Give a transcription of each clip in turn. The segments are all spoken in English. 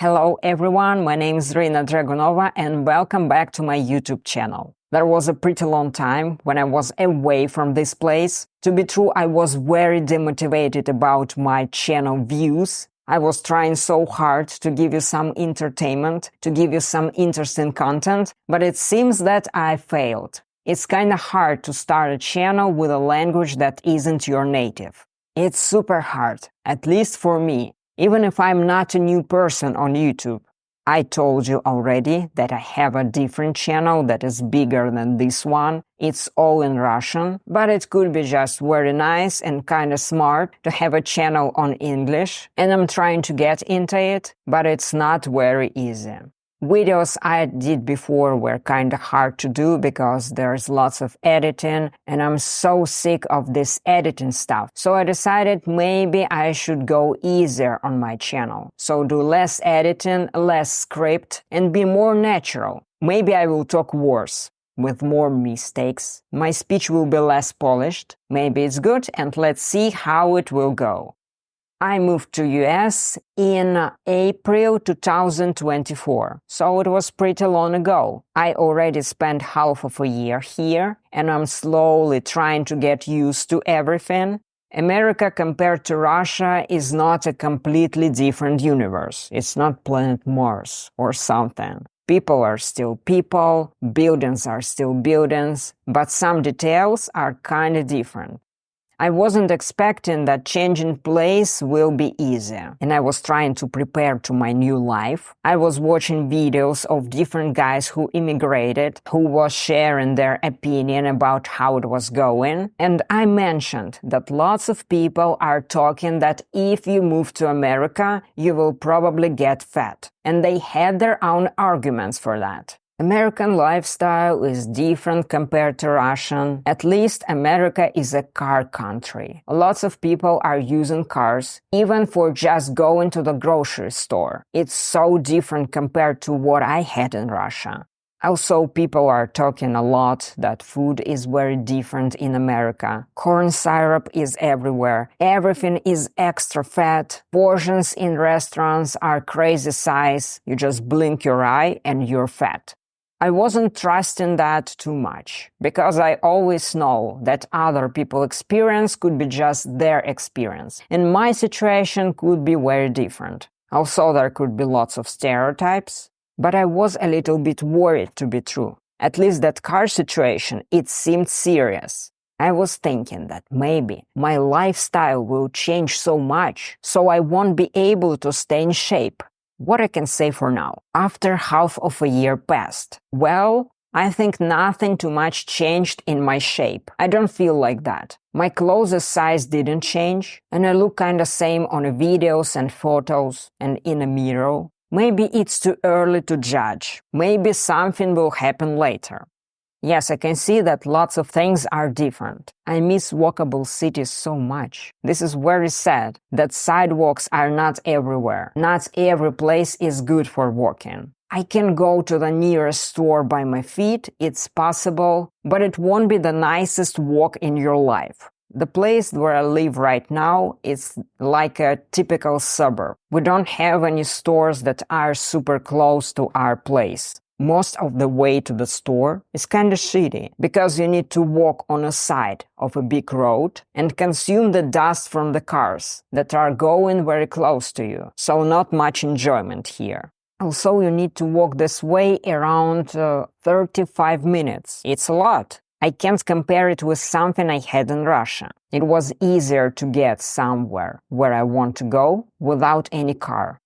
Hello everyone, my name is Reina Dragunova and welcome back to my YouTube channel. There was a pretty long time when I was away from this place. To be true, I was very demotivated about my channel views. I was trying so hard to give you some entertainment, to give you some interesting content, but it seems that I failed. It's kinda hard to start a channel with a language that isn't your native. It's super hard, at least for me, even if I'm not a new person on YouTube. I told you already that I have a different channel that is bigger than this one. It's all in Russian, but it could be just very nice and kinda smart to have a channel on English, and I'm trying to get into it, but it's not very easy. Videos I did before were kinda hard to do because there's lots of editing and I'm so sick of this editing stuff. So I decided maybe I should go easier on my channel. So do less editing, less script and be more natural. Maybe I will talk worse, with more mistakes. My speech will be less polished. Maybe it's good and let's see how it will go. I moved to US in April 2024, so it was pretty long ago. I already spent half of a year here, and I'm slowly trying to get used to everything. America compared to Russia is not a completely different universe. It's not planet Mars or something. People are still people, buildings are still buildings, but some details are kinda different. I wasn't expecting that changing place will be easy, and I was trying to prepare to my new life. I was watching videos of different guys who immigrated, who was sharing their opinion about how it was going, and I mentioned that lots of people are talking that if you move to America, you will probably get fat, and they had their own arguments for that. American lifestyle is different compared to Russian. At least America is a car country. Lots of people are using cars, even for just going to the grocery store. It's so different compared to what I had in Russia. Also, people are talking a lot that food is very different in America. Corn syrup is everywhere. Everything is extra fat. Portions in restaurants are crazy size. You just blink your eye and you're fat. I wasn't trusting that too much, because I always know that other people's experience could be just their experience, and my situation could be very different. Also, there could be lots of stereotypes, but I was a little bit worried to be true. At least that car situation, it seemed serious. I was thinking that maybe my lifestyle will change so much, so I won't be able to stay in shape. What I can say for now, after half of a year passed? Well, I think nothing too much changed in my shape. I don't feel like that. My clothes size didn't change, and I look kinda same on the videos and photos and in a mirror. Maybe it's too early to judge. Maybe something will happen later. Yes, I can see that lots of things are different. I miss walkable cities so much. This is very sad that sidewalks are not everywhere. Not every place is good for walking. I can go to the nearest store by my feet, it's possible, but it won't be the nicest walk in your life. The place where I live right now is like a typical suburb. We don't have any stores that are super close to our place. Most of the way to the store is kinda shitty, because you need to walk on a side of a big road and consume the dust from the cars that are going very close to you, so not much enjoyment here. Also, you need to walk this way around 35 minutes. It's a lot. I can't compare it with something I had in Russia. It was easier to get somewhere where I want to go without any car.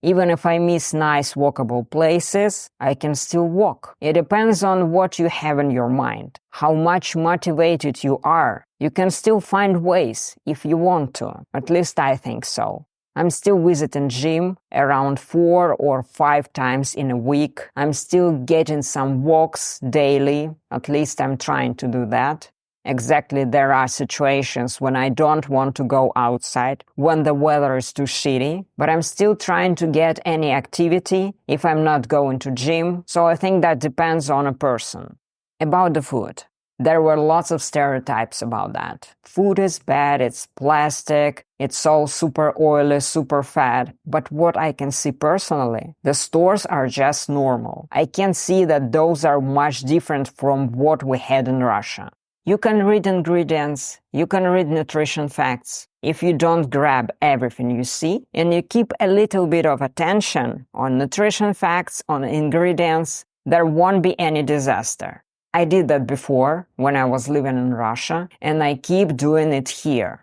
Even if I miss nice walkable places, I can still walk. It depends on what you have in your mind, how much motivated you are. You can still find ways if you want to. At least I think so. I'm still visiting gym around 4 or 5 times in a week. I'm still getting some walks daily. At least I'm trying to do that. Exactly, there are situations when I don't want to go outside, when the weather is too shitty, but I'm still trying to get any activity if I'm not going to gym, so I think that depends on a person. About the food. There were lots of stereotypes about that. Food is bad, it's plastic, it's all super oily, super fat. But what I can see personally, the stores are just normal. I can see that those are much different from what we had in Russia. You can read ingredients, you can read nutrition facts. If you don't grab everything you see and you keep a little bit of attention on nutrition facts, on ingredients, there won't be any disaster. I did that before when I was living in Russia, and I keep doing it here.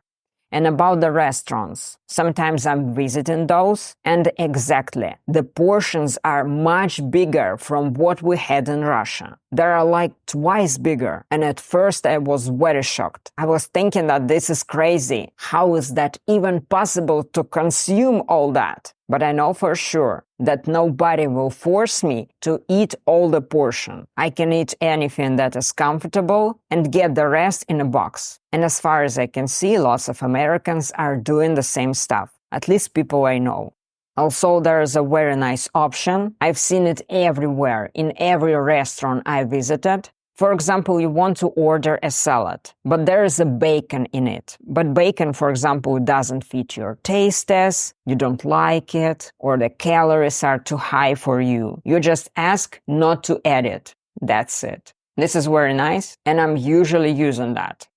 And about the restaurants, sometimes I'm visiting those, and exactly, the portions are much bigger from what we had in Russia. They are like twice bigger, and at first I was very shocked. I was thinking that this is crazy. How is that even possible to consume all that? But I know for sure that nobody will force me to eat all the portion. I can eat anything that is comfortable and get the rest in a box. And as far as I can see, lots of Americans are doing the same stuff, at least people I know. Also, there is a very nice option. I've seen it everywhere, in every restaurant I visited. For example, you want to order a salad, but there is a bacon in it. But bacon, for example, doesn't fit your tastes, you don't like it, or the calories are too high for you. You just ask not to add it. That's it. This is very nice, and I'm usually using that.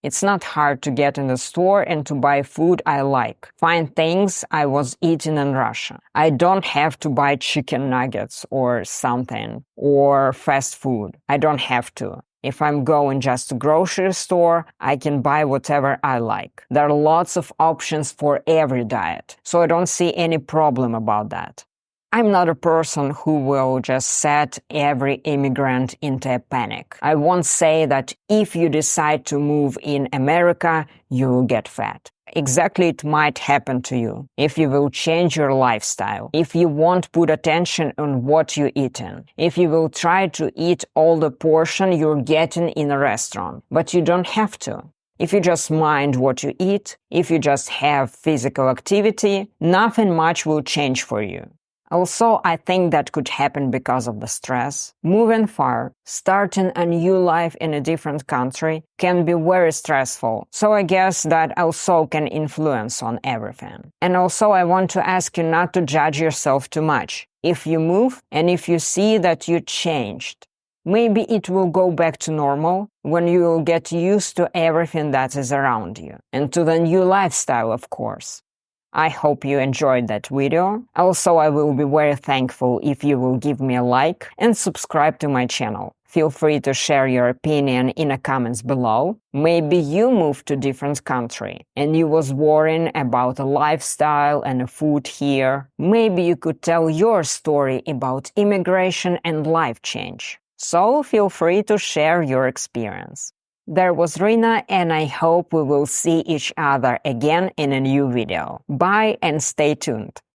It's not hard to get in the store and to buy food I like. Find things I was eating in Russia. I don't have to buy chicken nuggets or something, or fast food. I don't have to. If I'm going just to grocery store, I can buy whatever I like. There are lots of options for every diet, so I don't see any problem about that. I'm not a person who will just set every immigrant into a panic. I won't say that if you decide to move in America, you will get fat. Exactly, it might happen to you if you will change your lifestyle, if you won't put attention on what you're eating, if you will try to eat all the portion you're getting in a restaurant, but you don't have to. If you just mind what you eat, if you just have physical activity, nothing much will change for you. Also, I think that could happen because of the stress. Moving far, starting a new life in a different country can be very stressful. So I guess that also can influence on everything. And also I want to ask you not to judge yourself too much. If you move and if you see that you changed, maybe it will go back to normal when you will get used to everything that is around you and to the new lifestyle, of course. I hope you enjoyed that video. Also, I will be very thankful if you will give me a like and subscribe to my channel. Feel free to share your opinion in the comments below. Maybe you moved to a different country and you was worrying about the lifestyle and the food here. Maybe you could tell your story about immigration and life change. So feel free to share your experience. There was Rina, and I hope we will see each other again in a new video. Bye and stay tuned.